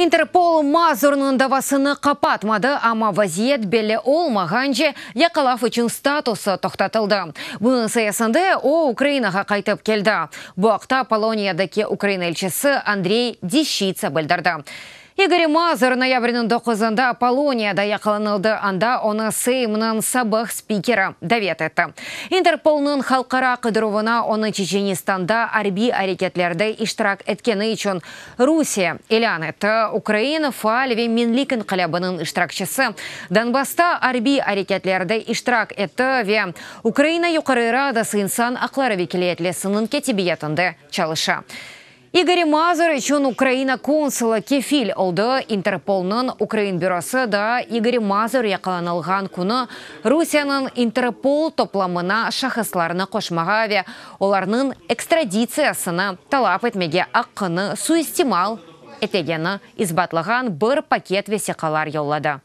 Интерпол мазурнын давасыны қапатмады, ама вазиет белі олмағанже яқалaf үшін статусы тоқтатылды. Бұның саясында о Украинаға қайтып келді. Бұақта Полониядагы Украина елшісі Андрей Дещица білдірді. Игорь Мазур ноябрьнің 9-ында Полонияда яқаланылды, анда оны Сеймнің сабық спикері давет етті. Интерполның халқара қыдыруына оны Чеченистанда арби әрекетлерді иштирак еткені үшін Русия илан етті. Украина фаалеве Менликін қалабының иштиракчысы Донбасста арби әрекетлерді иштирак етті ве Украина юқары радасы инсан ақлары векілетлесінің кетебиетінде чалыша. Игорь Мазур үшін Украина консулы кефил олды. Интерполның Украин бюросы да Игорь Мазур яқаланылған күні Русияның Интерпол топламына шахысларына қошмаға ве оларның экстрадициясына талап етмеге аққыны суистимал етегені избатлаған бір пакет весеқалар йоллады.